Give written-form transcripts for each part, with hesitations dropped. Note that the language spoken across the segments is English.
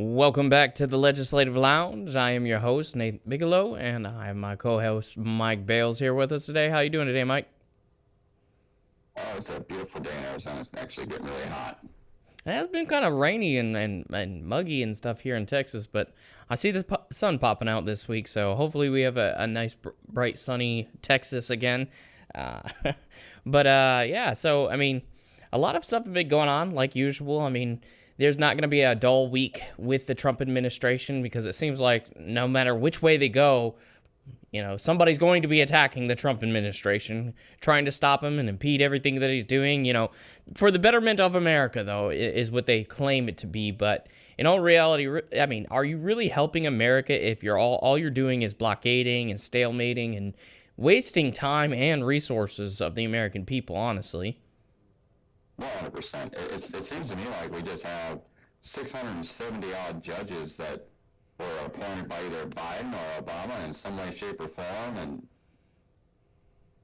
Welcome back to the Legislative Lounge. I am your host, Nate Bigelow, and I have my co-host, Mike Bales, here with us today. How you doing today, Mike? Oh, it's a beautiful day in Arizona. It's actually getting really hot. It has been kind of rainy and muggy and stuff here in Texas, but I see the sun popping out this week, so hopefully we have a nice, bright, sunny Texas again. Uh, yeah, so, I mean, a lot of stuff has been going on, like usual. I mean, there's not going to be a dull week with the Trump administration because it seems like no matter which way they go, somebody's going to be attacking the Trump administration, trying to stop him and impede everything that he's doing, for the betterment of America, though, is what they claim it to be. But in all reality, I mean, are you really helping America if all you're doing is blockading and stalemating and wasting time and resources of the American people, honestly? 100%. It seems to me like we just have 670 odd judges that were appointed by either Biden or Obama in some way, shape, or form, and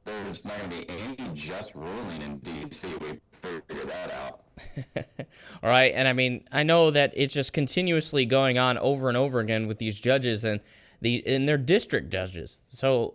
there's not going to be any just ruling in D.C. We figured that out. All right, and I mean, I know that it's just continuously going on over and over again with these judges and their district judges. So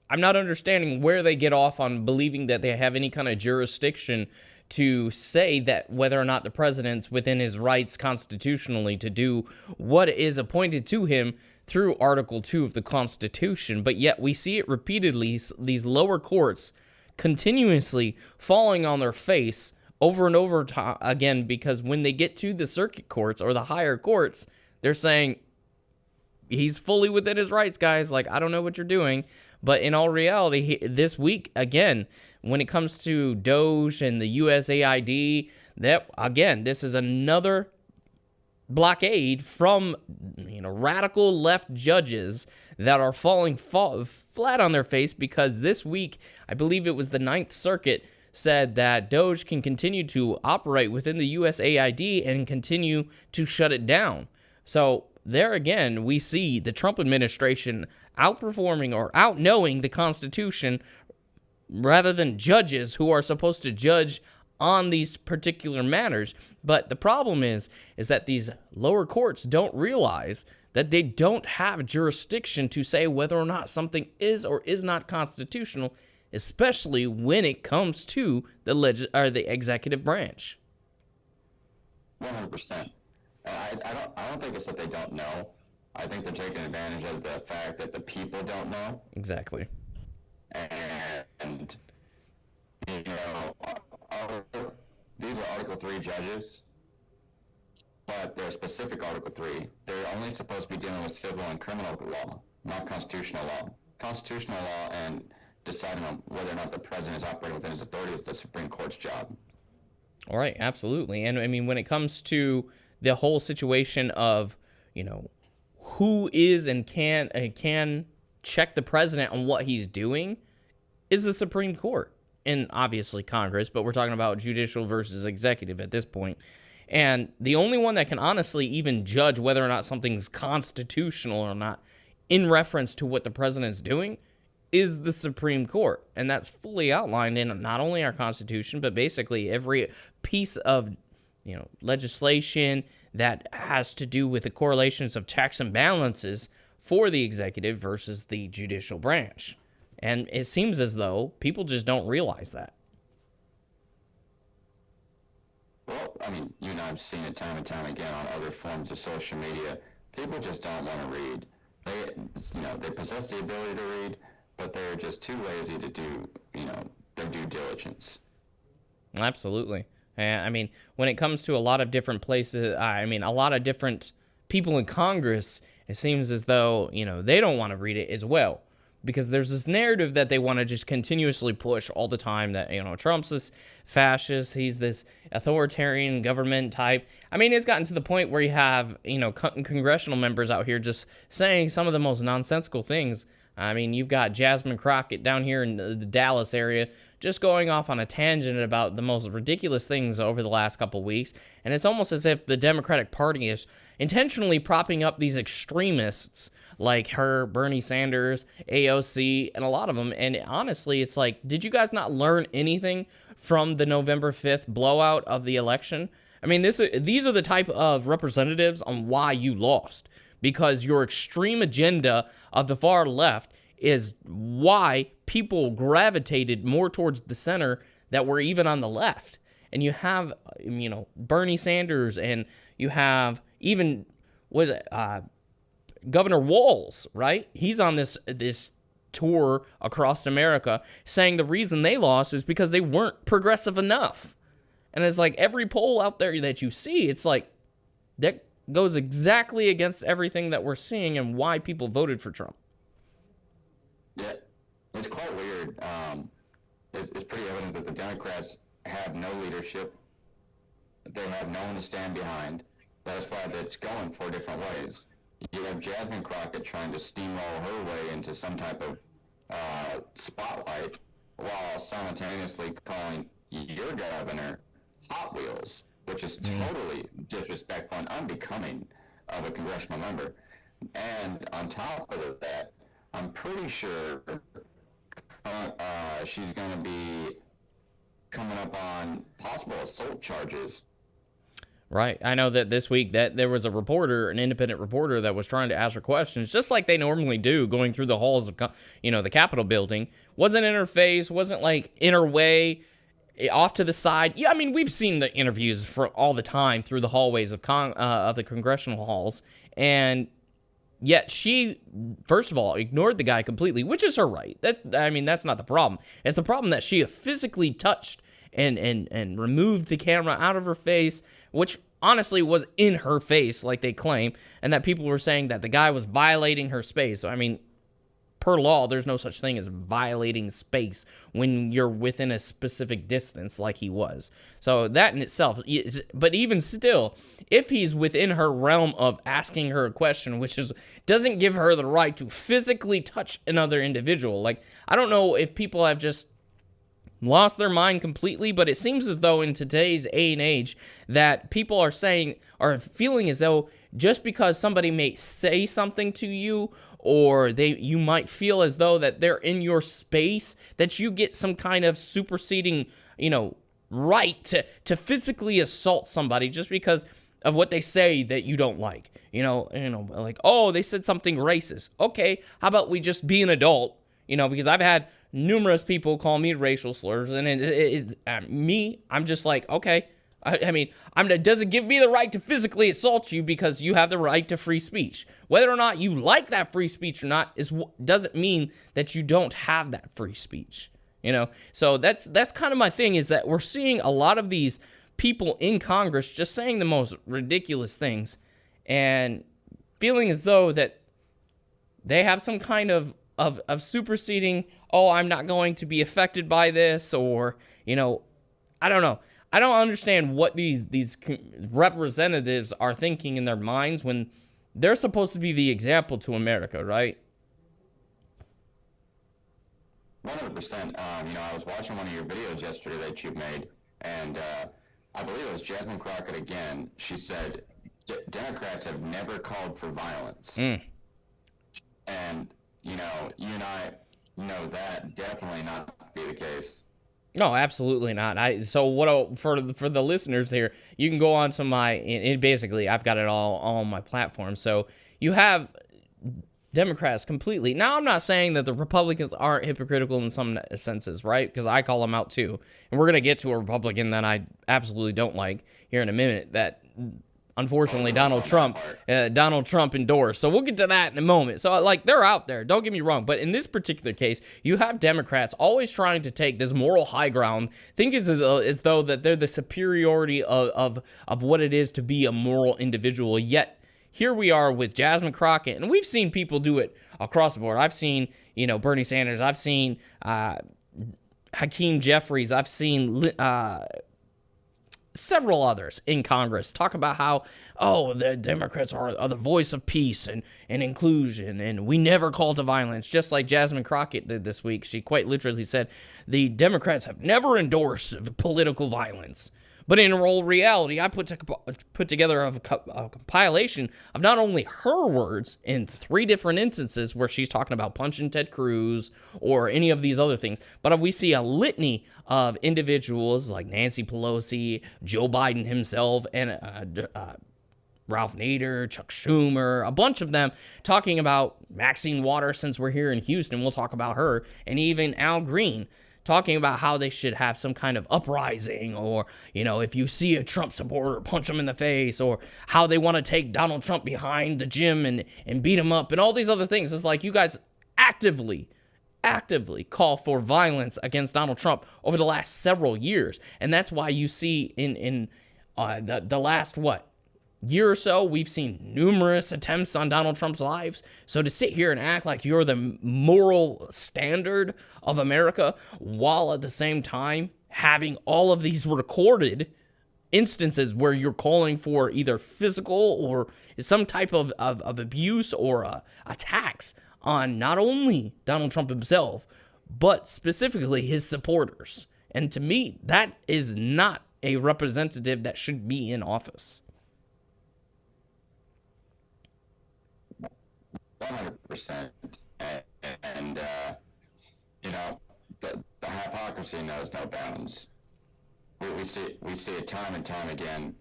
I'm not understanding where they get off on believing that they have any kind of jurisdiction to say that whether or not the president's within his rights constitutionally to do what is appointed to him through Article 2 of the Constitution, but yet we see it repeatedly, these lower courts continuously falling on their face over and over again, because when they get to the circuit courts or the higher courts, they're saying, he's fully within his rights, guys. Like, I don't know what you're doing. But in all reality, this week, again, when it comes to Doge and the USAID, this is another blockade from radical left judges that are falling flat on their face, because this week, I believe it was the Ninth Circuit, said that Doge can continue to operate within the USAID and continue to shut it down. So there again, we see the Trump administration outperforming or outknowing the Constitution rather than judges who are supposed to judge on these particular matters. But the problem is that these lower courts don't realize that they don't have jurisdiction to say whether or not something is or is not constitutional, especially when it comes to the executive branch. 100%. I don't think it's that they don't know. I think they're taking advantage of the fact that the people don't know. Exactly. And these are Article 3 judges, but they're specific Article 3. They're only supposed to be dealing with civil and criminal law, not constitutional law. Constitutional law and deciding on whether or not the president is operating within his authority is the Supreme Court's job. All right, absolutely. And I mean, when it comes to the whole situation of, who is and can check the president on what he's doing, is the Supreme Court and obviously Congress, but we're talking about judicial versus executive at this point. And the only one that can honestly even judge whether or not something's constitutional or not in reference to what the president's doing is the Supreme Court. And that's fully outlined in not only our Constitution, but basically every piece of legislation that has to do with the correlations of checks and balances for the executive versus the judicial branch. And it seems as though people just don't realize that. Well, I mean, you and I have seen it time and time again on other forms of social media. People just don't want to read. They possess the ability to read, but they're just too lazy to do, their due diligence. Absolutely. I mean, when it comes to a lot of different places, a lot of different people in Congress, it seems as though, they don't want to read it as well. Because there's this narrative that they want to just continuously push all the time that, Trump's this fascist, he's this authoritarian government type. I mean, it's gotten to the point where you have, congressional members out here just saying some of the most nonsensical things. I mean, you've got Jasmine Crockett down here in the Dallas area just going off on a tangent about the most ridiculous things over the last couple weeks. And it's almost as if the Democratic Party is intentionally propping up these extremists like her, Bernie Sanders, AOC, and a lot of them. And honestly, it's like, did you guys not learn anything from the November 5th blowout of the election? I mean, these are the type of representatives on why you lost, because your extreme agenda of the far left is why people gravitated more towards the center that were even on the left. And you have, Bernie Sanders, and you have even, Governor Walz, right? He's on this tour across America saying the reason they lost is because they weren't progressive enough. And it's like every poll out there that you see, it's like that goes exactly against everything that we're seeing and why people voted for Trump. Yeah, it's quite weird. It's pretty evident that the Democrats have no leadership. They have no one to stand behind. That's why it's going 4 different ways. You have Jasmine Crockett trying to steamroll her way into some type of spotlight while simultaneously calling your governor Hot Wheels, which is totally disrespectful and unbecoming of a congressional member. And on top of that, I'm pretty sure she's going to be coming up on possible assault charges. Right. I know that this week that there was a reporter, an independent reporter, that was trying to ask her questions, just like they normally do, going through the halls of, the Capitol building. Wasn't in her face, wasn't like in her way, off to the side. Yeah, I mean, we've seen the interviews for all the time through the hallways of the congressional halls, and yet she, first of all, ignored the guy completely, which is her right. That's not the problem. It's the problem that she physically touched and removed the camera out of her face, which honestly was in her face, like they claim, and that people were saying that the guy was violating her space. I mean, per law, there's no such thing as violating space when you're within a specific distance like he was. So that in itself, but even still, if he's within her realm of asking her a question, which doesn't give her the right to physically touch another individual. Like, I don't know if people have just lost their mind completely, but it seems as though in today's age that people are feeling as though just because somebody may say something to you, or you might feel as though that they're in your space, that you get some kind of superseding, right to physically assault somebody just because of what they say that you don't like. Like, oh, they said something racist. Okay, how about we just be an adult? Because I've had numerous people call me racial slurs, and I'm just like, okay. It doesn't give me the right to physically assault you because you have the right to free speech. Whether or not you like that free speech or not doesn't mean that you don't have that free speech. So that's kind of my thing, is that we're seeing a lot of these people in Congress just saying the most ridiculous things and feeling as though that they have some kind of superseding, oh, I'm not going to be affected by this, or, I don't know. I don't understand what these representatives are thinking in their minds when they're supposed to be the example to America, right? 100%. I was watching one of your videos yesterday that you made, and I believe it was Jasmine Crockett again. She said, Democrats have never called for violence. And, you and I know that definitely not to be the case. No, absolutely not. For the listeners here, you can go on to basically I've got it all on my platform. So you have Democrats completely. Now, I'm not saying that the Republicans aren't hypocritical in some senses, right? Because I call them out too. And we're going to get to a Republican that I absolutely don't like here in a minute, that unfortunately Donald Trump endorsed. So we'll get to that in a moment. So they're out there, don't get me wrong, but in this particular case, you have Democrats always trying to take this moral high ground, think as though that they're the superiority of what it is to be a moral individual. Yet here we are with Jasmine Crockett, and we've seen people do it across the board. I've seen Bernie Sanders, I've seen Hakeem Jeffries, I've seen several others in Congress talk about how, the Democrats are the voice of peace and inclusion, and we never call to violence, just like Jasmine Crockett did this week. She quite literally said, the Democrats have never endorsed political violence. But in all reality, I put together a compilation of not only her words in 3 different instances where she's talking about punching Ted Cruz or any of these other things, but we see a litany of individuals like Nancy Pelosi, Joe Biden himself, and Ralph Nader, Chuck Schumer, a bunch of them talking about Maxine Waters, since we're here in Houston, we'll talk about her, and even Al Green, talking about how they should have some kind of uprising, or, if you see a Trump supporter, punch him in the face, or how they want to take Donald Trump behind the gym and beat him up, and all these other things. It's like you guys actively call for violence against Donald Trump over the last several years. And that's why you see in the last, year or so, we've seen numerous attempts on Donald Trump's lives. So to sit here and act like you're the moral standard of America, while at the same time having all of these recorded instances where you're calling for either physical or some type of abuse or attacks on not only Donald Trump himself, but specifically his supporters. And to me, that is not a representative that should be in office. 100%. And the hypocrisy knows no bounds. We see it time and time again,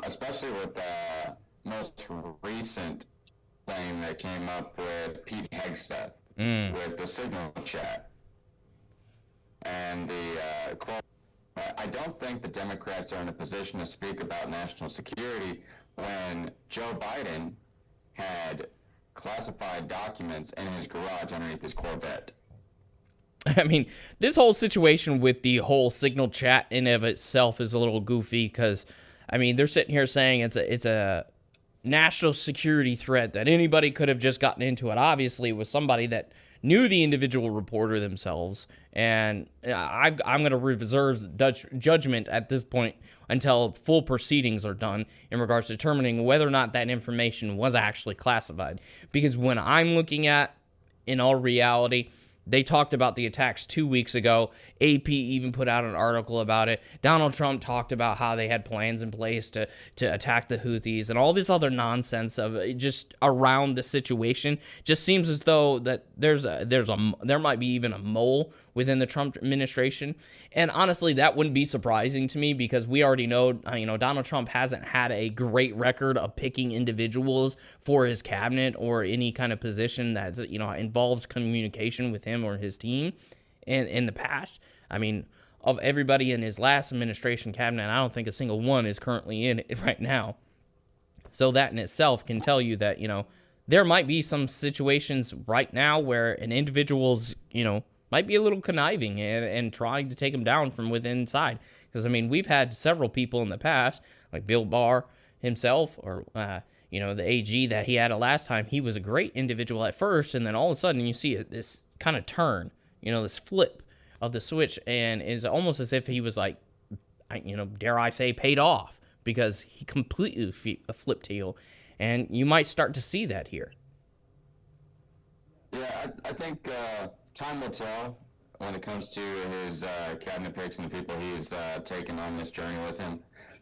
especially with the most recent thing that came up with Pete Hegseth with the Signal chat. And the quote, I don't think the Democrats are in a position to speak about national security when Joe Biden had classified documents in his garage underneath his Corvette. I mean, this whole situation with the whole Signal chat in of itself is a little goofy because, they're sitting here saying it's a national security threat that anybody could have just gotten into it. Obviously, it was somebody that knew the individual reporter themselves, and I'm going to reserve judgment at this point until full proceedings are done in regards to determining whether or not that information was actually classified. Because when I'm looking at, in all reality, they talked about the attacks 2 weeks ago. AP even put out an article about it. Donald Trump talked about how they had plans in place to attack the Houthis and all this other nonsense of just around the situation. Just seems as though that there might be even a mole within the Trump administration. And honestly, that wouldn't be surprising to me because we already know, Donald Trump hasn't had a great record of picking individuals for his cabinet or any kind of position that, involves communication with him or his team in the past. Of everybody in his last administration cabinet, I don't think a single one is currently in it right now. So that in itself can tell you that, there might be some situations right now where an individual's, might be a little conniving and trying to take him down from within inside. Because, we've had several people in the past, like Bill Barr himself, or, the AG that he had last time. He was a great individual at first, and then all of a sudden you see this kind of turn, this flip of the switch, and it's almost as if he was like, dare I say, paid off, because he completely flipped heel. And you might start to see that here. Yeah, I think time will tell when it comes to his cabinet picks and the people he's taken on this journey with him.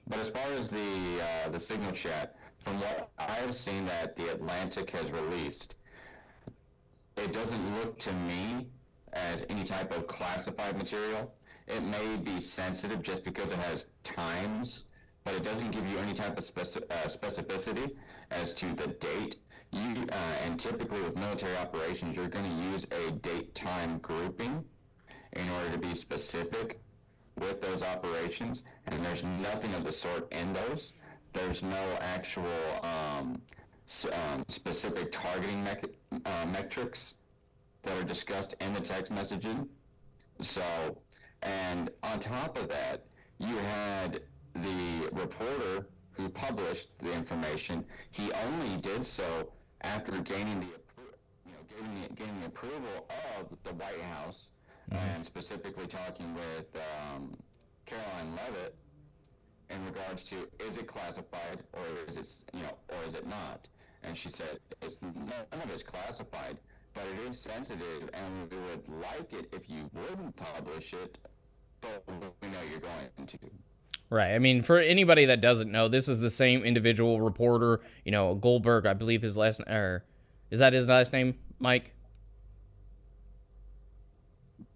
But as far as the Signal chat, from what I've seen that the Atlantic has released, it doesn't look to me as any type of classified material. It may be sensitive just because it has times, but it doesn't give you any type of specificity as to the date. And typically with military operations, you're going to use a date-time grouping in order to be specific with those operations, and there's nothing of the sort in those. There's no actual specific targeting metrics that are discussed in the text messaging. So, and on top of that, you had the reporter who published the information. He only did so after gaining the approval of the White House, and specifically talking with Caroline Leavitt in regards to, is it classified or is it not? And she said none of it's classified, but it is sensitive, and we would like it if you wouldn't publish it, but we know you're going to. Right. I mean, for anybody that doesn't know, this is the same individual reporter, Goldberg, I believe his last, or is that his last name, Mike?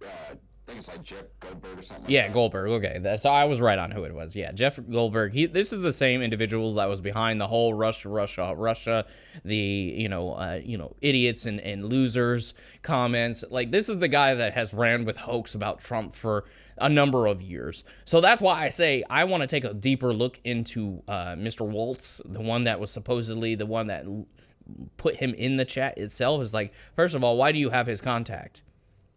I think it's like Jeff Goldberg or something like Yeah, that. Goldberg. Okay, so I was right on who it was. Yeah, Jeff Goldberg. This is the same individuals that was behind the whole Russia, the idiots and losers comments. Like, this is the guy that has ran with hoax about Trump for a number of years. So that's why I say I want to take a deeper look into Mr. Waltz, the one that was supposedly the one that put him in the chat itself. Is like, first of all, why do you have his contact?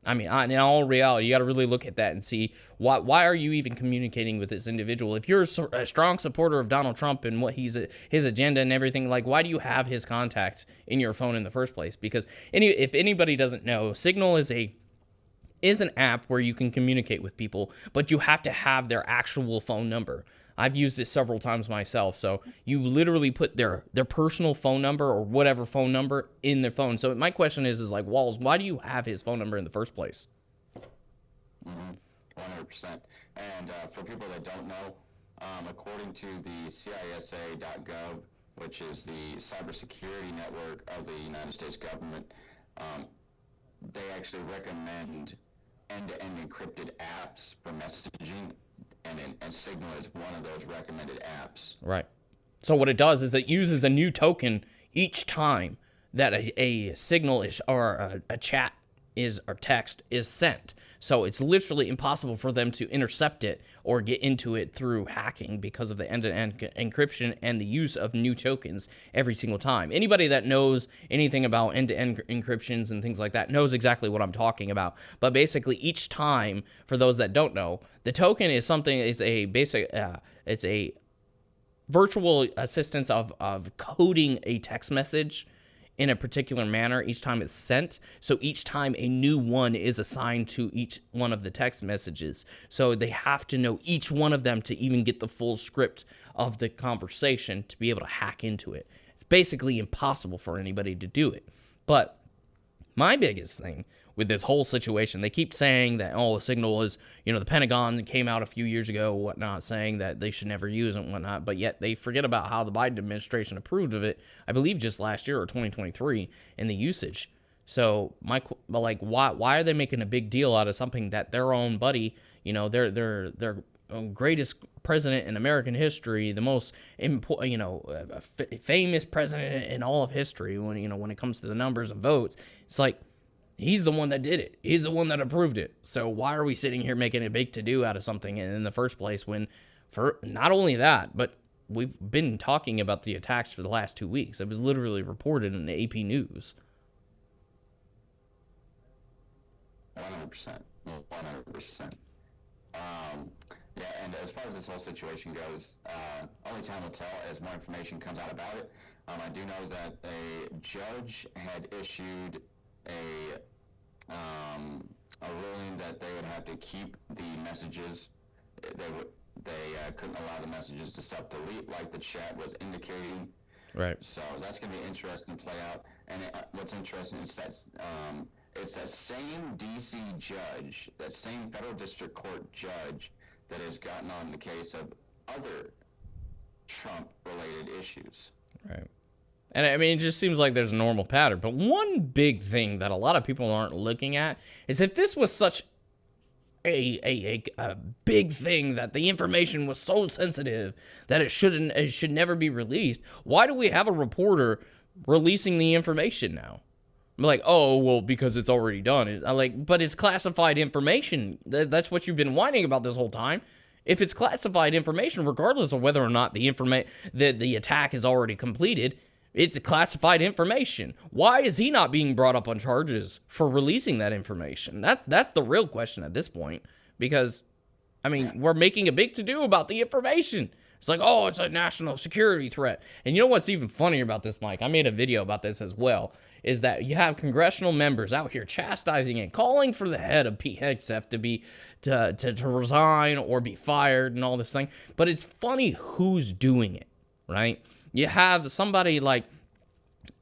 I mean, in all reality, you got to really look at that and see why are you even communicating with this individual? If you're a strong supporter of Donald Trump and what his agenda and everything, like, why do you have his contact in your phone in the first place? Because if anybody doesn't know, Signal is an app where you can communicate with people, but you have to have their actual phone number. I've used it several times myself. So you literally put their personal phone number or whatever phone number in their phone. So my question is like, Walls, why do you have his phone number in the first place? 100%. And for people that don't know, according to the CISA.gov, which is the cybersecurity network of the United States government, they actually recommend end-to-end encrypted apps for messaging, and Signal is one of those recommended apps. Right. So what it does is it uses a new token each time that a signal is or a chat is or text is sent. So it's literally impossible for them to intercept it or get into it through hacking because of the end-to-end encryption and the use of new tokens every single time. Anybody that knows anything about end-to-end encryptions and things like that knows exactly what I'm talking about. But basically, each time, for those that don't know, the token is something, it's a virtual assistance of coding a text message in a particular manner each time it's sent. So each time a new one is assigned to each one of the text messages. So they have to know each one of them to even get the full script of the conversation to be able to hack into it. It's basically impossible for anybody to do it. But my biggest thing with this whole situation, they keep saying that, the Signal is, the Pentagon came out a few years ago, whatnot, saying that they should never use it and whatnot, but yet they forget about how the Biden administration approved of it, I believe just last year or 2023, in the usage. So, why are they making a big deal out of something that their own buddy, their greatest president in American history, the most famous president in all of history, when it comes to the numbers of votes, it's like, he's the one that did it. He's the one that approved it. So why are we sitting here making a big to-do out of something in the first place when, for not only that, but we've been talking about the attacks for the last 2 weeks. It was literally reported in the AP News. 100%. 100%. Yeah, and as far as this whole situation goes, only time will tell as more information comes out about it. I do know that a judge had issued a ruling that they would have to keep the messages. They couldn't allow the messages to self-delete like the chat was indicating. Right. So that's going to be interesting to play out. And what's interesting is that it's that same D.C. judge, that same federal district court judge that has gotten on the case of other Trump-related issues. Right. And I mean, it just seems like there's a normal pattern. But one big thing that a lot of people aren't looking at is if this was such a big thing that the information was so sensitive that it should never be released, why do we have a reporter releasing the information now? I'm like, oh, well, because it's already done. But it's classified information. That's what you've been whining about this whole time. If it's classified information, regardless of whether or not the attack is already completed, it's classified information. Why is he not being brought up on charges for releasing that information? That's the real question at this point. Because, I mean, we're making a big to-do about the information. It's like, oh, it's a national security threat. And you know what's even funnier about this, Mike? I made a video about this as well, is that you have congressional members out here chastising and calling for the head of Pete Hegseth to resign or be fired and all this thing. But it's funny who's doing it, right? You have somebody like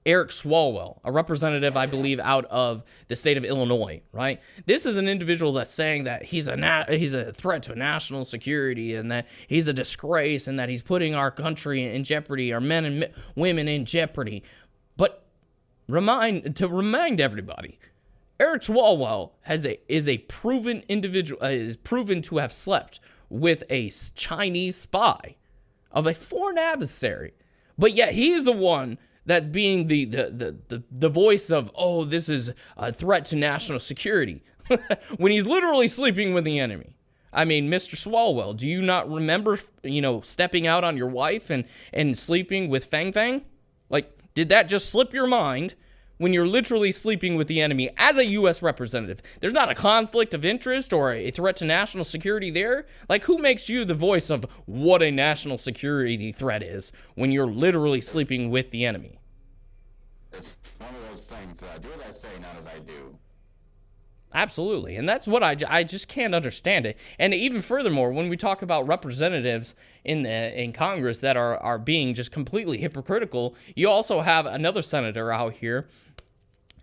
Eric Swalwell, a representative, I believe, out of the state of Illinois, right? This is an individual that's saying that he's a threat to national security and that he's a disgrace and that he's putting our country in jeopardy, our men and women in jeopardy. But remind everybody, Eric Swalwell is a proven individual, is proven to have slept with a Chinese spy of a foreign adversary. But yet he is the one that's being the voice of, oh, this is a threat to national security, when he's literally sleeping with the enemy. I mean, Mr. Swalwell, do you not remember, stepping out on your wife and sleeping with Fang Fang? Like, did that just slip your mind when you're literally sleeping with the enemy as a U.S. representative? There's not a conflict of interest or a threat to national security there. Like, who makes you the voice of what a national security threat is when you're literally sleeping with the enemy? It's one of those things, do as I say, not as I do. Absolutely, and that's what I just can't understand it. And even furthermore, when we talk about representatives in Congress that are being just completely hypocritical, you also have another senator out here.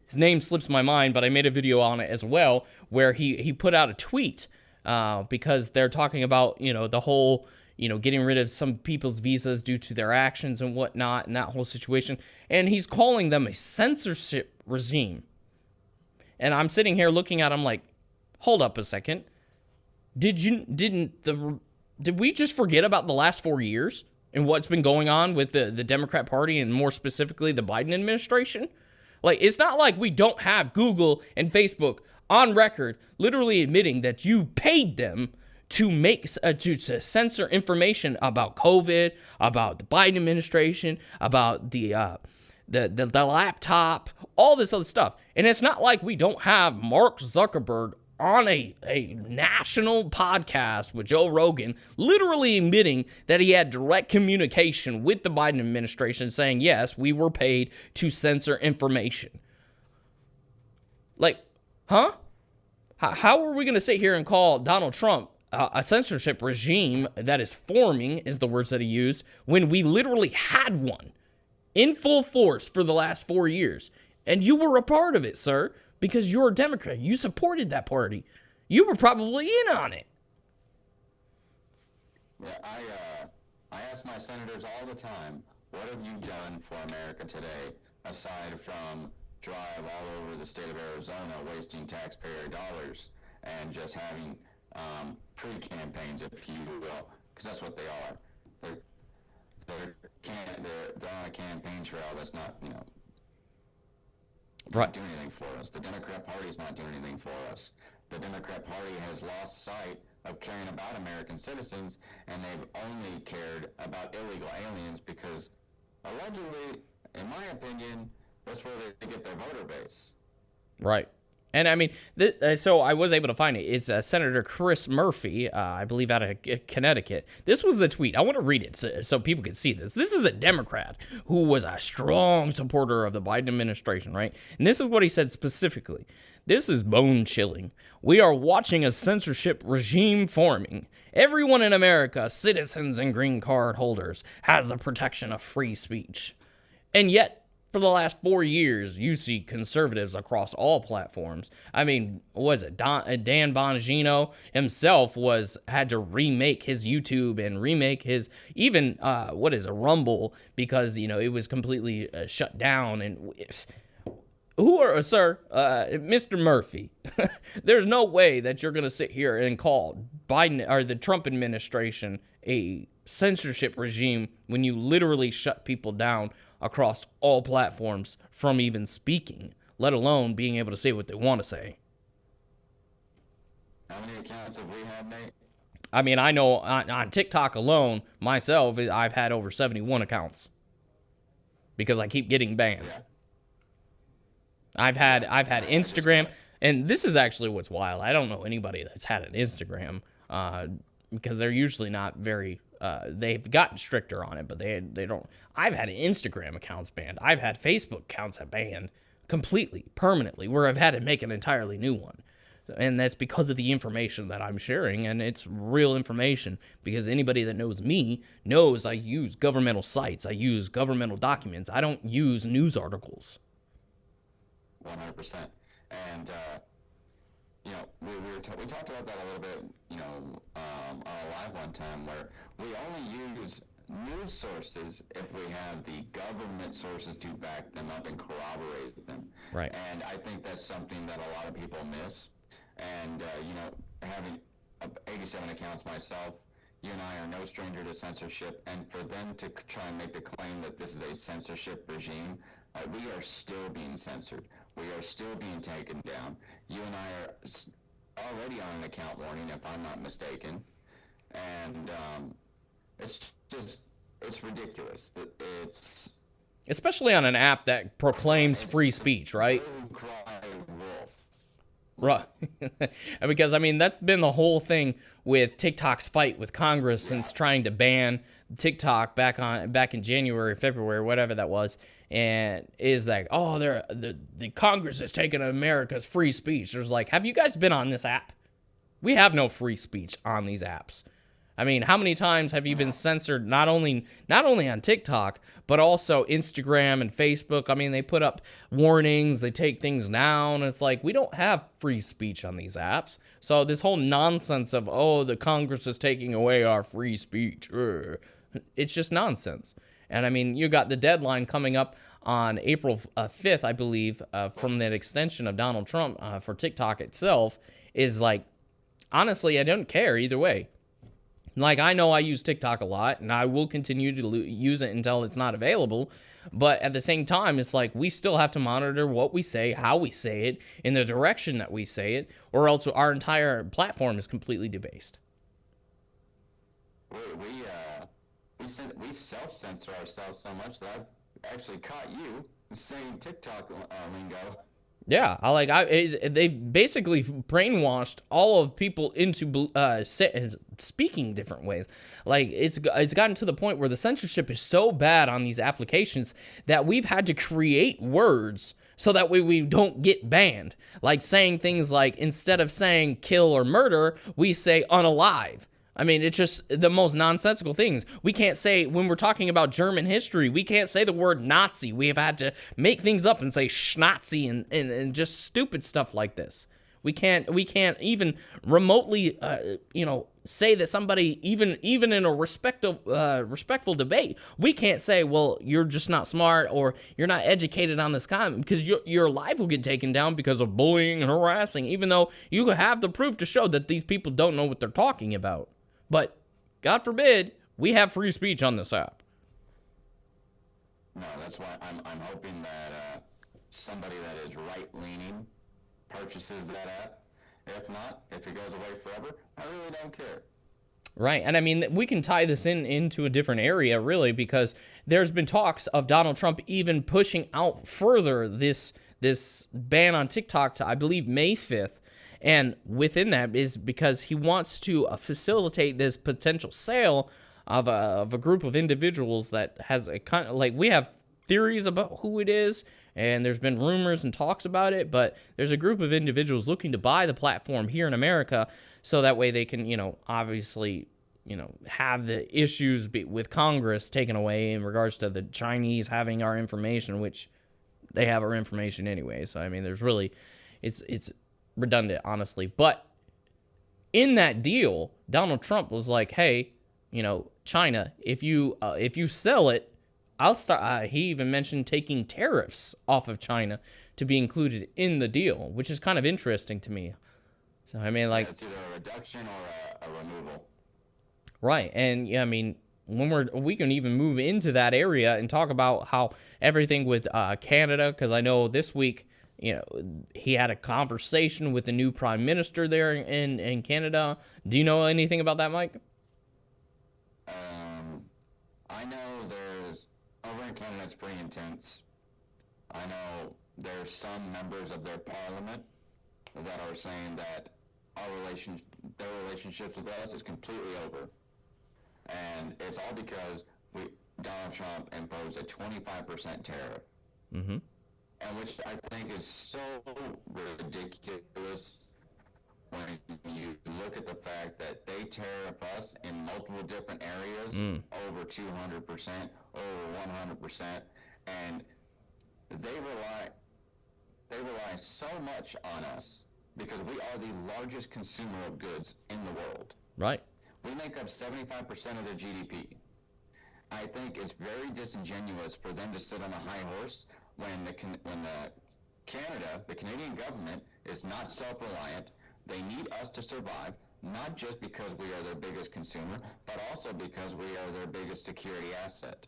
His name slips my mind, but I made a video on it as well, where he put out a tweet because they're talking about, the whole, getting rid of some people's visas due to their actions and whatnot, and that whole situation. And he's calling them a censorship regime. And I'm sitting here looking at him like, hold up a second. Did we just forget about the last 4 years and what's been going on with the Democrat Party and more specifically the Biden administration? Like, it's not like we don't have Google and Facebook on record literally admitting that you paid them to make to censor information about COVID, about the Biden administration, about the laptop, all this other stuff. And it's not like we don't have Mark Zuckerberg on a national podcast with Joe Rogan literally admitting that he had direct communication with the Biden administration saying, yes, we were paid to censor information. Like, huh? How are we going to sit here and call Donald Trump a censorship regime that is forming, is the words that he used, when we literally had one in full force for the last 4 years? And you were a part of it, sir, because you're a Democrat. You supported that party. You were probably in on it. Yeah, I ask my senators all the time, what have you done for America today, aside from drive all over the state of Arizona, wasting taxpayer dollars, and just having pre-campaigns, if you will, because that's what they are. They're on a campaign trail that's not, not doing anything for us. The Democrat Party is not doing anything for us. The Democrat Party has lost sight of caring about American citizens, and they've only cared about illegal aliens because, allegedly, in my opinion, that's where they get their voter base. Right. And I mean, so I was able to find it. It's Senator Chris Murphy, I believe out of Connecticut. This was the tweet. I want to read it so people can see this. This is a Democrat who was a strong supporter of the Biden administration, right? And this is what he said specifically. This is bone chilling. We are watching a censorship regime forming. Everyone in America, citizens and green card holders, has the protection of free speech. And yet, for the last 4 years, you see conservatives across all platforms. I mean, was it Dan Bongino himself had to remake his YouTube and remake his even Rumble because it was completely shut down. And Mr. Murphy? There's no way that you're gonna sit here and call Biden or the Trump administration a censorship regime when you literally shut people down across all platforms from even speaking, let alone being able to say what they want to say. How many accounts have we had, Nate? I mean, I know on TikTok alone, myself, I've had over 71 accounts because I keep getting banned. Yeah. I've had Instagram, and this is actually what's wild. I don't know anybody that's had an Instagram because they're usually not very. They've gotten stricter on it, but they don't. I've had Instagram accounts banned. I've had Facebook accounts banned completely, permanently, where I've had to make an entirely new one. And that's because of the information that I'm sharing, and it's real information, because anybody that knows me knows I use governmental sites. I use governmental documents. I don't use news articles. 100%. And, we talked about that a little bit, on a live one time, where we only use news sources if we have the government sources to back them up and corroborate them. Right. And I think that's something that a lot of people miss. And, having 87 accounts myself, you and I are no stranger to censorship. And for them to try and make the claim that this is a censorship regime, we are still being censored. We are still being taken down. You and I are already on an account warning, if I'm not mistaken. And it's ridiculous. It's especially on an app that proclaims free speech, right? Cry wolf. Right. Because, I mean, that's been the whole thing with TikTok's fight with Congress since trying to ban TikTok back in January, February, whatever that was. And is like, oh, the Congress has taken America's free speech. There's like, have you guys been on this app? We have no free speech on these apps. I mean, how many times have you been censored, not only on TikTok, but also Instagram and Facebook? I mean, they put up warnings, they take things down. It's like, we don't have free speech on these apps. So this whole nonsense of, oh, the Congress is taking away our free speech, it's just nonsense. And I mean, you got the deadline coming up on April 5th, I believe, from that extension of Donald Trump for TikTok itself, is like, honestly, I don't care either way. Like, I know I use TikTok a lot, and I will continue to use it until it's not available. But at the same time, it's like, we still have to monitor what we say, how we say it, in the direction that we say it, or else our entire platform is completely debased. We self-censor ourselves so much that I've actually caught you saying TikTok lingo. Yeah, they've basically brainwashed all of people into speaking different ways. Like, it's gotten to the point where the censorship is so bad on these applications that we've had to create words so that we don't get banned. Like saying things like, instead of saying kill or murder, we say unalive. I mean, it's just the most nonsensical things. We can't say, when we're talking about German history, we can't say the word Nazi. We have had to make things up and say Schnazi and just stupid stuff like this. We can't even remotely, say that somebody, even in a respectful debate, we can't say, well, you're just not smart or you're not educated on this kind, because your life will get taken down because of bullying and harassing, even though you have the proof to show that these people don't know what they're talking about. But, God forbid, we have free speech on this app. No, that's why I'm hoping that somebody that is right-leaning purchases that app. If not, if it goes away forever, I really don't care. Right, and I mean, we can tie this into a different area, really, because there's been talks of Donald Trump even pushing out further this ban on TikTok to, I believe, May 5th. And within that is because he wants to facilitate this potential sale of a group of individuals that has a kind of, like, we have theories about who it is, and there's been rumors and talks about it, but there's a group of individuals looking to buy the platform here in America so that way they can, obviously, have the issues with Congress taken away in regards to the Chinese having our information, which they have our information anyway. So, I mean, there's really, it's redundant, honestly. But in that deal, Donald Trump was like, hey, China, if you sell it, I'll start. He even mentioned taking tariffs off of China to be included in the deal, which is kind of interesting to me. So, I mean, like, it's either a reduction or a removal. Right. And yeah, I mean, when we can even move into that area and talk about how everything with Canada, because I know this week, he had a conversation with the new prime minister there in Canada. Do you know anything about that, Mike? I know there's, over in Canada, it's pretty intense. I know there's some members of their parliament that are saying that their relationships with us is completely over. And it's all because Donald Trump imposed a 25% tariff. Mm-hmm. And which I think is so ridiculous. when you look at the fact that they tariff us in multiple different areas over 200%, over 100%, and they rely so much on us because we are the largest consumer of goods in the world. Right. We make up 75% of their GDP. I think it's very disingenuous for them to sit on a high horse when the Canadian government is not self-reliant. They need us to survive, not just because we are their biggest consumer, but also because we are their biggest security asset.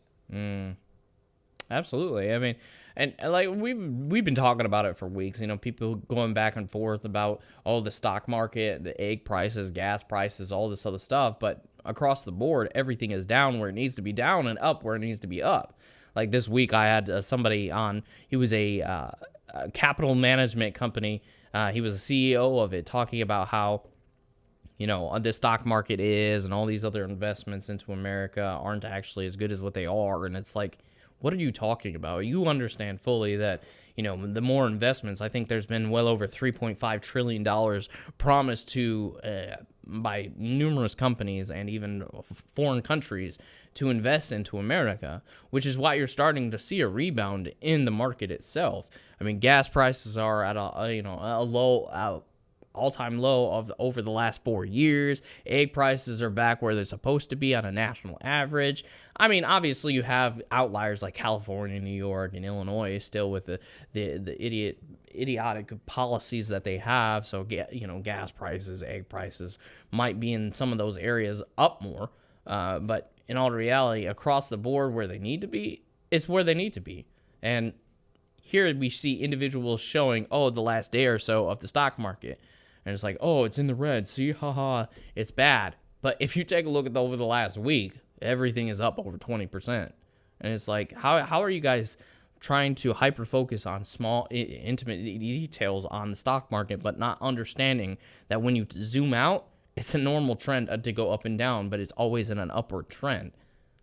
Absolutely. I mean, and like we've been talking about it for weeks. You know, people going back and forth about the stock market, the egg prices, gas prices, all this other stuff. But across the board, everything is down where it needs to be down and up where it needs to be up. Like this week, I had somebody on. He was a capital management company. He was a CEO of it, talking about how, you know, the stock market is and all these other investments into America aren't actually as good as what they are. And it's like, what are you talking about? You understand fully that, you know, the more investments, I think there's been well over $3.5 trillion promised to by numerous companies and even foreign countries to invest into America, which is why you're starting to see a rebound in the market itself. I mean, gas prices are at a low, all-time low of over the last 4 years. Egg prices are back where they're supposed to be on a national average. I mean, obviously you have outliers like California, New York, and Illinois still with the idiotic policies that they have. So, you know, gas prices, egg prices might be in some of those areas up more. But in all reality, across the board where they need to be, it's where they need to be. And here we see individuals showing, the last day or so of the stock market. And it's like, it's in the red. See, haha, it's bad. But if you take a look at over the last week, everything is up over 20%. And it's like, how are you guys trying to hyper-focus on small, intimate details on the stock market, but not understanding that when you zoom out, it's a normal trend to go up and down, but it's always in an upward trend.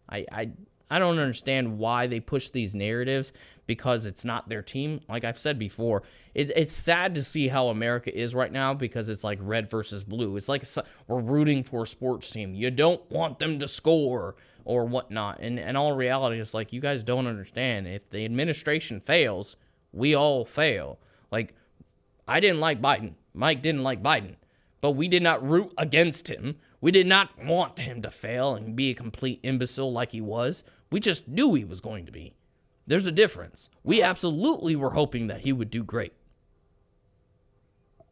I don't understand why they push these narratives because it's not their team. Like I've said before, it's sad to see how America is right now because it's like red versus blue. It's like we're rooting for a sports team. You don't want them to score or whatnot. And in all reality, it's like you guys don't understand. If the administration fails, we all fail. Like, I didn't like Biden. Mike didn't like Biden. But we did not root against him. We did not want him to fail and be a complete imbecile like he was. We just knew he was going to be. There's a difference. We absolutely were hoping that he would do great.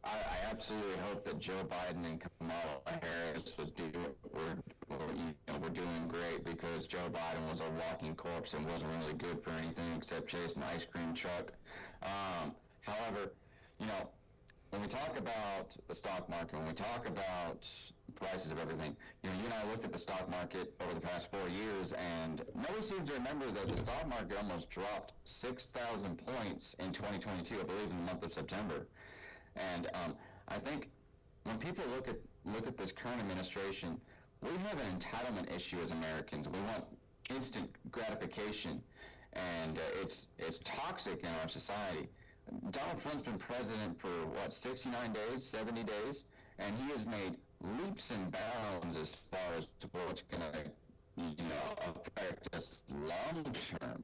I absolutely hope that Joe Biden and Kamala Harris would do we're doing great because Joe Biden was a walking corpse and wasn't really good for anything except chasing an ice cream truck. However, you know, when we talk about the stock market, when we talk about prices of everything, you know, you and I looked at the stock market over the past 4 years, and nobody seems to remember that the stock market almost dropped 6,000 points in 2022, I believe in the month of September. And I think when people look at this current administration, we have an entitlement issue as Americans. We want instant gratification, and it's toxic in our society. Donald Trump's been president for, 69 days, 70 days, and he has made leaps and bounds as far as what's going to, affect us long term.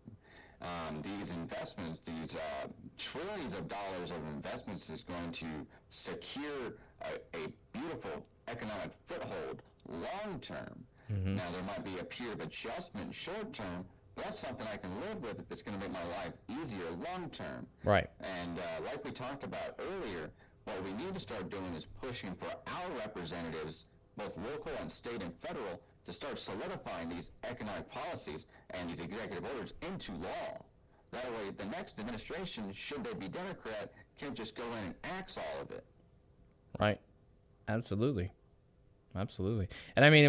These investments, these trillions of dollars of investments is going to secure a beautiful economic foothold long term. Mm-hmm. Now, there might be a period of adjustment short term. That's something I can live with if it's going to make my life easier long term. Right. And like we talked about earlier, what we need to start doing is pushing for our representatives, both local and state and federal, to start solidifying these economic policies and these executive orders into law. That way, the next administration, should they be Democrat, can't just go in and axe all of it. Right. Absolutely. Absolutely. And I mean,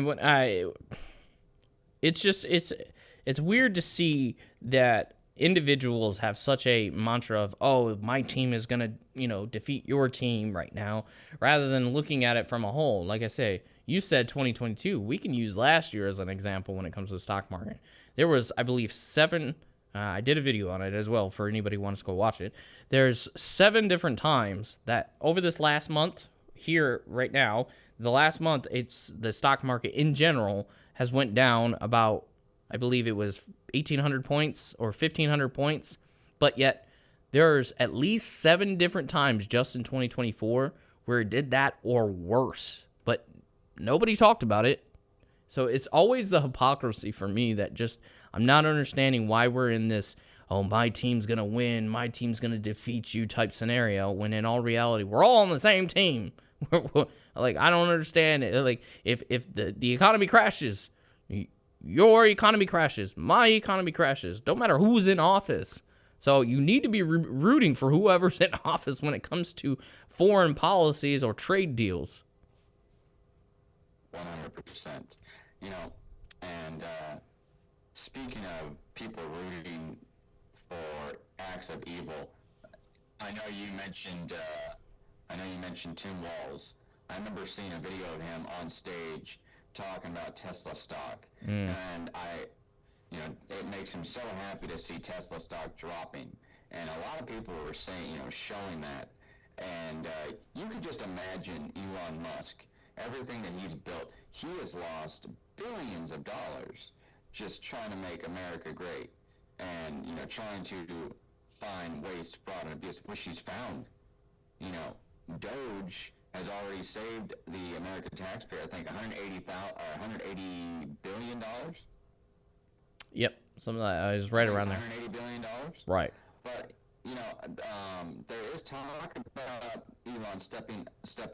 it's weird to see that individuals have such a mantra of, my team is going to, defeat your team right now, rather than looking at it from a whole. Like I say, you said 2022. We can use last year as an example when it comes to the stock market. There was, I believe, 7, I did a video on it as well for anybody who wants to go watch it. There's 7 different times that over this last month, here right now, the last month, it's the stock market in general has went down about, I believe it was 1,800 points or 1,500 points, but yet there's at least 7 different times just in 2024 where it did that or worse, but nobody talked about it. So it's always the hypocrisy for me that just I'm not understanding why we're in this, oh, my team's going to win, my team's going to defeat you type scenario, when in all reality, we're all on the same team. Like, I don't understand it. Like, if the economy crashes, your economy crashes, my economy crashes, don't matter who's in office. So you need to be rooting for whoever's in office when it comes to foreign policies or trade deals. 100%. You know, and speaking of people rooting for acts of evil, I know you mentioned Tim Walz. I remember seeing a video of him on stage talking about Tesla stock, and it makes him so happy to see Tesla stock dropping. And a lot of people were saying, showing that, and you could just imagine Elon Musk, everything that he's built. He has lost billions of dollars just trying to make America great, and trying to find waste, fraud, and abuse, which he's found. Doge has already saved the American taxpayer, I think, $180 billion. Yep, something like that. I was right around there. $180 billion. Right. But there is talk about Elon stepping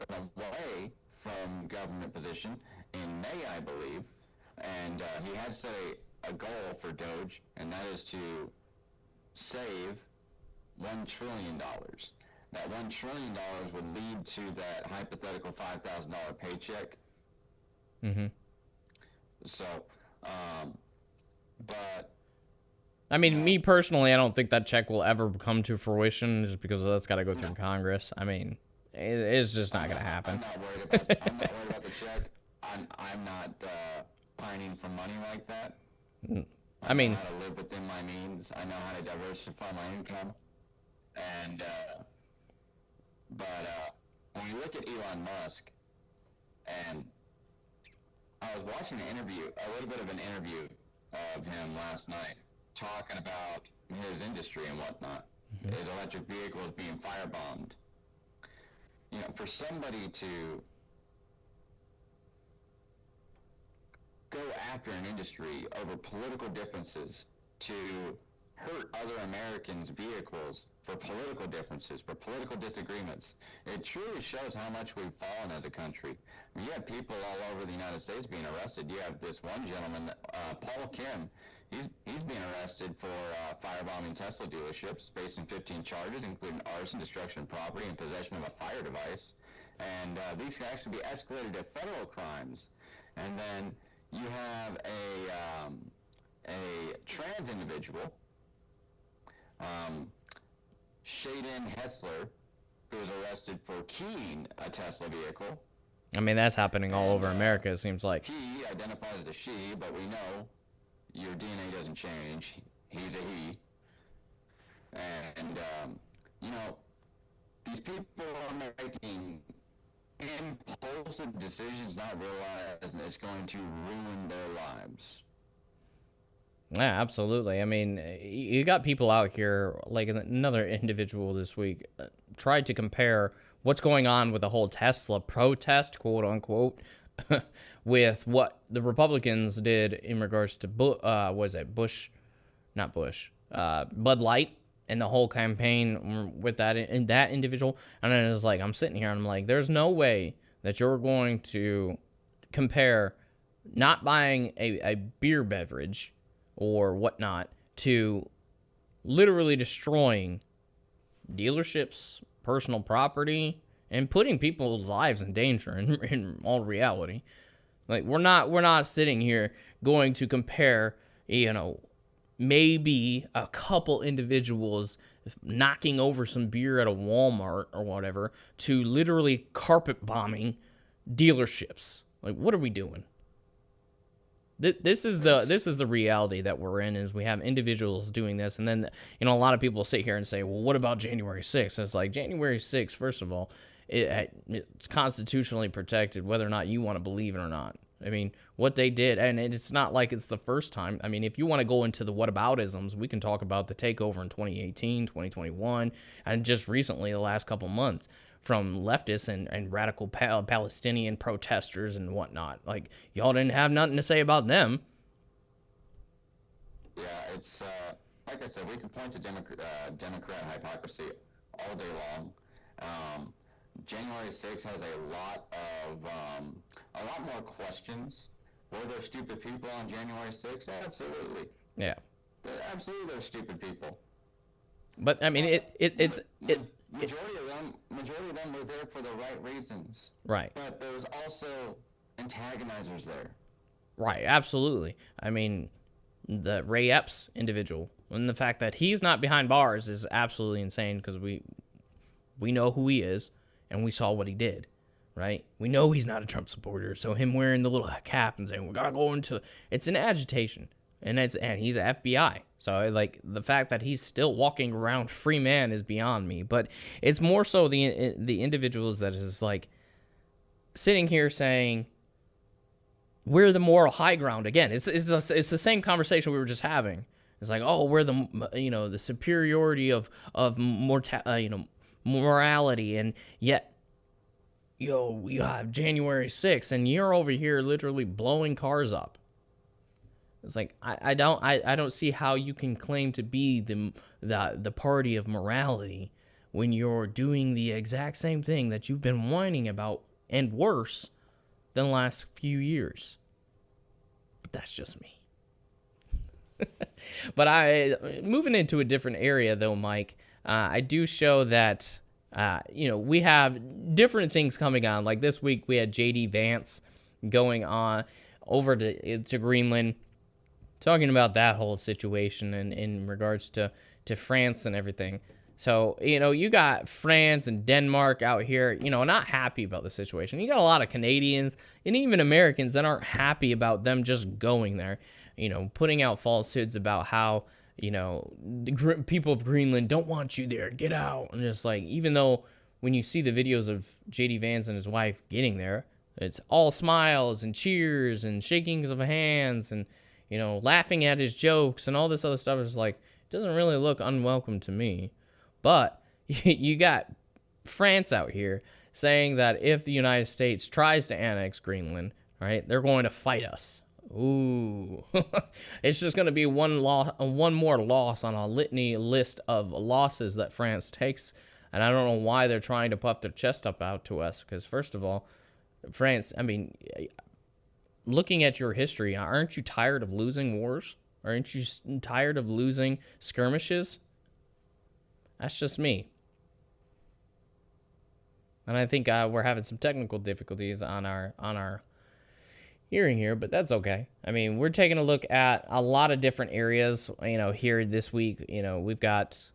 away from government position in May, I believe, and he had set a goal for Doge, and that is to save $1 trillion. That $1 trillion would lead to that hypothetical $5,000 paycheck. Mm-hmm. So, but I mean, me personally, I don't think that check will ever come to fruition, just because that's got to go through Congress. I mean, it's just not going to happen. I'm not worried about the check. I'm not pining for money like that. I mean, know how to live within my means. I know how to diversify my income, and but when you look at Elon Musk, and I was watching a little bit of an interview of him last night, talking about his industry and whatnot, his electric vehicles being firebombed. For somebody to go after an industry over political differences, to hurt other Americans' vehicles for political differences, for political disagreements, it truly shows how much we've fallen as a country. You have people all over the United States being arrested. You have this one gentleman, Paul Kim. He's being arrested for firebombing Tesla dealerships, facing 15 charges, including arson, destruction of property, and possession of a fire device. And these can actually be escalated to federal crimes. And then you have a trans individual, Shaden Hessler, who was arrested for keying a Tesla vehicle. I mean, that's happening all over America, it seems like. He identifies as a she, but we know your DNA doesn't change. He's a he. And, these people are making impulsive decisions, not realizing it's going to ruin their lives. Yeah, absolutely. I mean, you got people out here, like another individual this week, tried to compare what's going on with the whole Tesla protest, quote unquote, with what the Republicans did in regards to, Bud Light, and the whole campaign with that individual. And then it's like, I'm sitting here and I'm like, there's no way that you're going to compare not buying a beer beverage or whatnot to literally destroying dealerships, personal property, and putting people's lives in danger in all reality. Like, we're not sitting here going to compare, maybe a couple individuals knocking over some beer at a Walmart or whatever to literally carpet bombing dealerships. Like, what are we doing? This is the reality that we're in, is we have individuals doing this, and then a lot of people sit here and say, well, what about January 6th? It's like, January 6th, first of all, it's constitutionally protected, whether or not you want to believe it or not. I mean, what they did, and it's not like it's the first time. I mean, if you want to go into the whataboutisms, we can talk about the takeover in 2018, 2021, and just recently, the last couple months, from leftists and radical Palestinian protesters and whatnot. Like, y'all didn't have nothing to say about them. Yeah, it's like I said, we can point to Democrat hypocrisy all day long. January 6th has a lot more questions. Were there stupid people on January 6th? Absolutely. Yeah. Absolutely, there's stupid people. But I mean, majority of them were there for the right reasons. Right. But there was also antagonizers there. Right. Absolutely. I mean, the Ray Epps individual, and the fact that he's not behind bars is absolutely insane, because we know who he is and we saw what he did. Right? We know he's not a Trump supporter, so him wearing the little cap and saying we gotta go into it's an agitation, and he's an FBI. So like the fact that he's still walking around free man is beyond me. But it's more so the individuals that is like sitting here saying we're the moral high ground again. It's the same conversation we were just having. It's like, oh, we're the superiority of morality, and yet. You have January 6th, and you're over here literally blowing cars up. It's like I don't see how you can claim to be the party of morality when you're doing the exact same thing that you've been whining about, and worse than the last few years. But that's just me. But moving into a different area though, Mike, I do show that. We have different things coming on. Like this week, we had J.D. Vance going on over to Greenland, talking about that whole situation in regards to France and everything. So, you got France and Denmark out here, not happy about the situation. You got a lot of Canadians and even Americans that aren't happy about them just going there, putting out falsehoods about how the people of Greenland don't want you there. Get out. And just like, even though when you see the videos of J.D. Vance and his wife getting there, it's all smiles and cheers and shakings of hands and, laughing at his jokes and all this other stuff. It's like, it doesn't really look unwelcome to me. But you got France out here saying that if the United States tries to annex Greenland, right, they're going to fight us. Ooh, it's just going to be one more loss on a litany list of losses that France takes. And I don't know why they're trying to puff their chest up out to us. Because first of all, France, I mean, looking at your history, aren't you tired of losing wars? Aren't you tired of losing skirmishes? That's just me. And I think we're having some technical difficulties on our hearing here, but that's okay. I mean, we're taking a look at a lot of different areas, here this week. We've got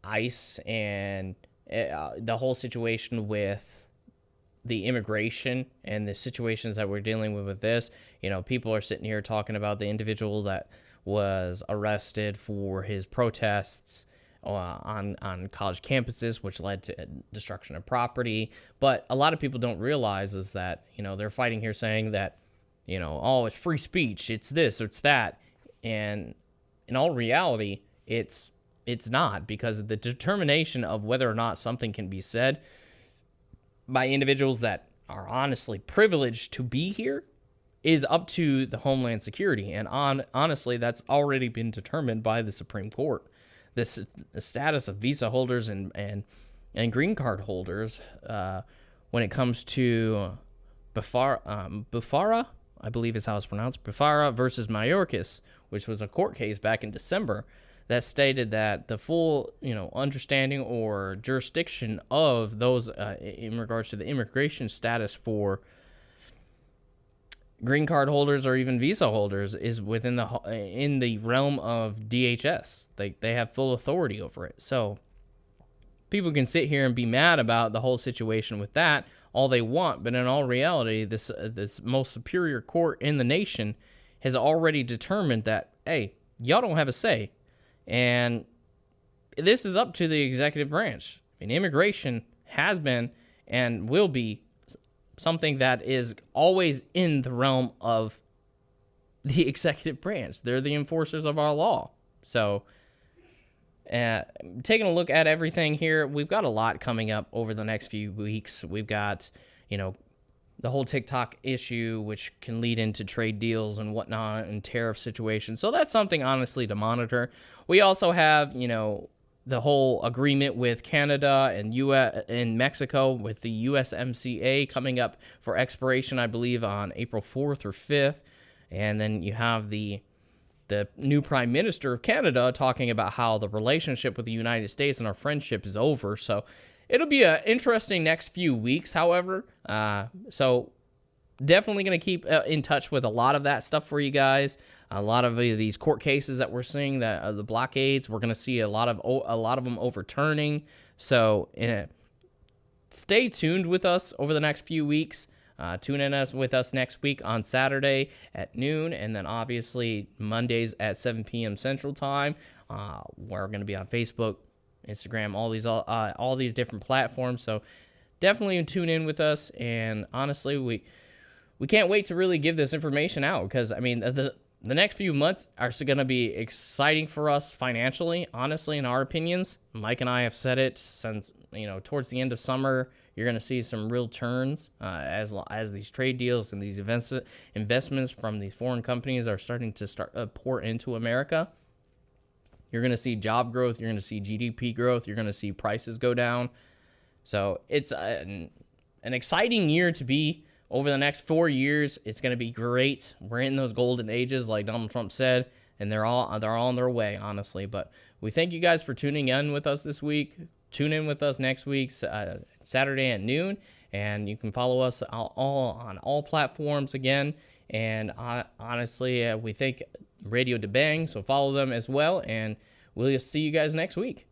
ICE and the whole situation with the immigration and the situations that we're dealing with this. People are sitting here talking about the individual that was arrested for his protests on college campuses, which led to destruction of property. But a lot of people don't realize is that, they're fighting here saying that, oh, it's free speech, it's this, it's that. And in all reality, it's not, because the determination of whether or not something can be said by individuals that are honestly privileged to be here is up to the Homeland Security. And honestly, that's already been determined by the Supreme Court. The status of visa holders and green card holders when it comes to Bufara, I believe is how it's pronounced, Bufara versus Mayorkas, which was a court case back in December that stated that the full, understanding or jurisdiction of those in regards to the immigration status for green card holders or even visa holders is within in the realm of DHS. They have full authority over it. So people can sit here and be mad about the whole situation with that all they want, but in all reality, this most superior court in the nation has already determined that, hey, y'all don't have a say. And this is up to the executive branch. I mean, immigration has been and will be something that is always in the realm of the executive branch. They're the enforcers of our law. So, taking a look at everything here, we've got a lot coming up over the next few weeks. We've got, the whole TikTok issue, which can lead into trade deals and whatnot and tariff situations. So that's something, honestly, to monitor. We also have, the whole agreement with Canada and Mexico with the USMCA coming up for expiration, I believe, on April 4th or 5th. And then you have the new Prime Minister of Canada talking about how the relationship with the United States and our friendship is over. So it'll be an interesting next few weeks, however. So definitely going to keep in touch with a lot of that stuff for you guys. A lot of these court cases that we're seeing, that the blockades, we're going to see a lot of them overturning. So stay tuned with us over the next few weeks. Tune in with us next week on Saturday at noon, and then obviously Mondays at 7 p.m. Central Time. We're going to be on Facebook, Instagram, all these different platforms. So definitely tune in with us. And honestly, we can't wait to really give this information out, because the next few months are going to be exciting for us financially, honestly, in our opinions. Mike and I have said it since, towards the end of summer, you're going to see some real turns as these trade deals and these investments from these foreign companies are starting to pour into America. You're going to see job growth. You're going to see GDP growth. You're going to see prices go down. So it's an exciting year to be. Over the next 4 years, it's going to be great. We're in those golden ages, like Donald Trump said, and they're all on their way, honestly. But we thank you guys for tuning in with us this week. Tune in with us next week, Saturday at noon, and you can follow us on all platforms again. And honestly, we thank Radiodabang, so follow them as well, and we'll see you guys next week.